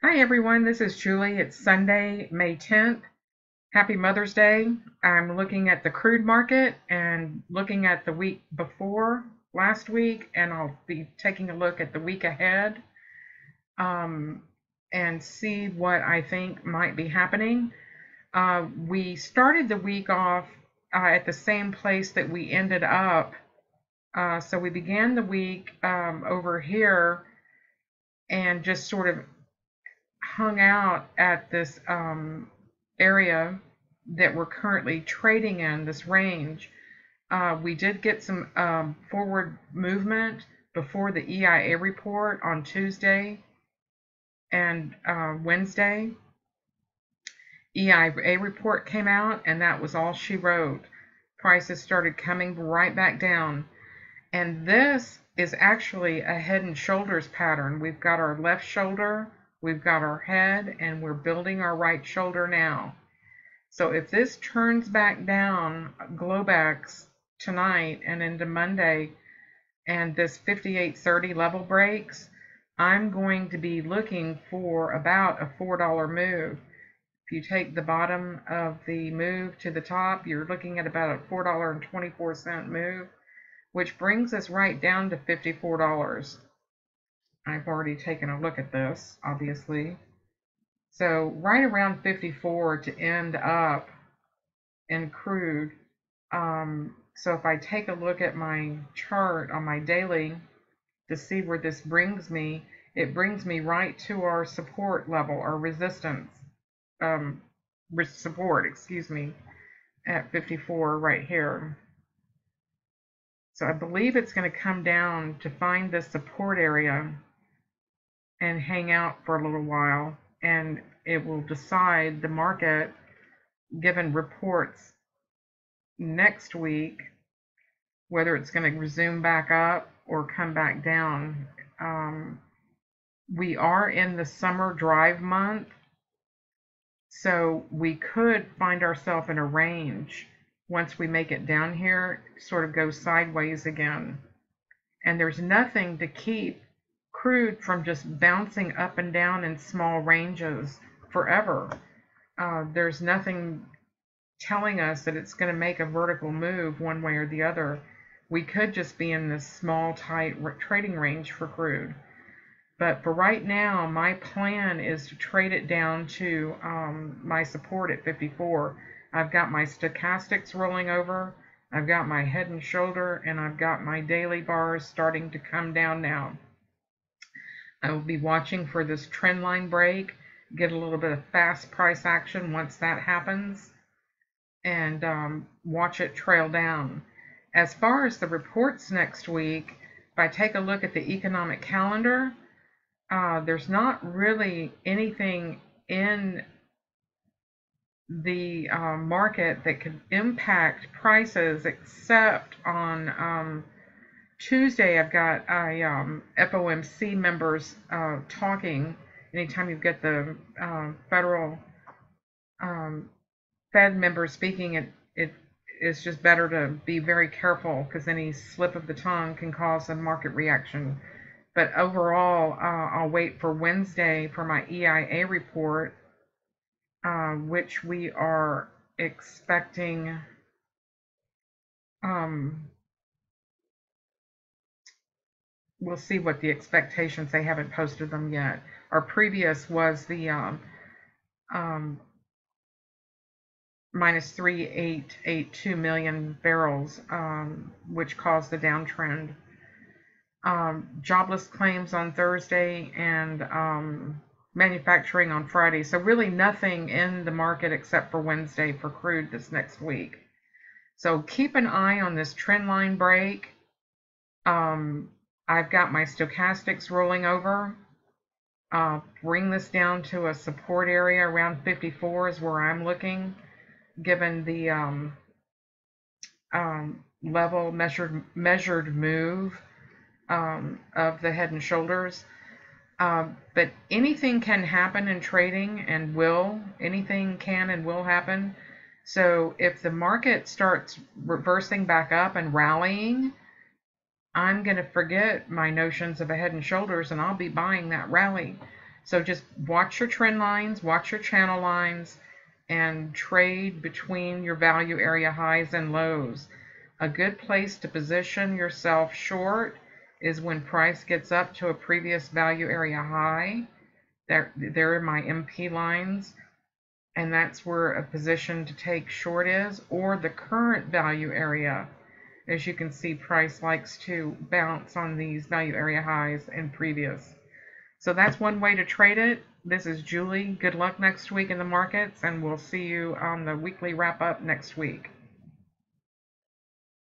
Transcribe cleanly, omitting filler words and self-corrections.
Hi everyone, this is Julie. It's Sunday, May 10th. Happy Mother's Day. I'm looking at the crude market and looking at the week before last week, and I'll be taking a look at the week ahead um, and see what I think might be happening. We started the week off at the same place that we ended up. So we began the week over here and just sort of hung out at this area that we're currently trading in, this range. We did get some forward movement before the EIA report on Tuesday and Wednesday. EIA report came out, and that was all she wrote. Prices started coming right back down. And this is actually a head and shoulders pattern. We've got our left shoulder, we've got our head, and we're building our right shoulder now. So if this turns back down, Globex tonight and into Monday, and this 58.30 level breaks, I'm going to be looking for about a $4 move. If you take the bottom of the move to the top, you're looking at about a $4.24 move, which brings us right down to $54. I've already taken a look at this, obviously. So right around 54 to end up in crude. So if I take a look at my chart on my daily to see where this brings me, it brings me right to our support level, our resistance, um, support, excuse me, at 54 right here. So I believe it's going to come down to find this support area and hang out for a little while, and it will decide the market, given reports next week, whether it's going to resume back up or come back down. We are in the summer drive month, so we could find ourselves in a range once we make it down here, sort of go sideways again. And there's nothing to keep crude from just bouncing up and down in small ranges forever. There's nothing telling us that it's going to make a vertical move one way or the other. We could just be in this small, tight trading range for crude. But for right now, my plan is to trade it down to my support at 54. I've got my stochastics rolling over, I've got my head and shoulder, and I've got my daily bars starting to come down now. I will be watching for this trend line break, get a little bit of fast price action once that happens, and watch it trail down. As far as the reports next week, if I take a look at the economic calendar, there's not really anything in the market that could impact prices except on Tuesday. I've got FOMC members talking. Anytime you get the federal Fed members speaking, it is just better to be very careful, because any slip of the tongue can cause a market reaction. But overall, I'll wait for Wednesday for my EIA report, which we are expecting. We'll see what the expectations. They haven't posted them yet. Our previous was the minus 3.882 million barrels, which caused the downtrend. Jobless claims on Thursday, and manufacturing on Friday. So really nothing in the market except for Wednesday for crude this next week. So keep an eye on this trend line break. I've got my stochastics rolling over. Bring this down to a support area around 54 is where I'm looking, given the level measured move of the head and shoulders. But anything can happen in trading, and anything can and will happen. So if the market starts reversing back up and rallying, I'm going to forget my notions of a head and shoulders, and I'll be buying that rally. So just watch your trend lines, watch your channel lines, and trade between your value area highs and lows. A good place to position yourself short is when price gets up to a previous value area high. There are my MP lines, and that's where a position to take short is, or the current value area. As you can see, price likes to bounce on these value area highs and previous. So that's one way to trade it. This is Julie. Good luck next week in the markets, and we'll see you on the weekly wrap up next week.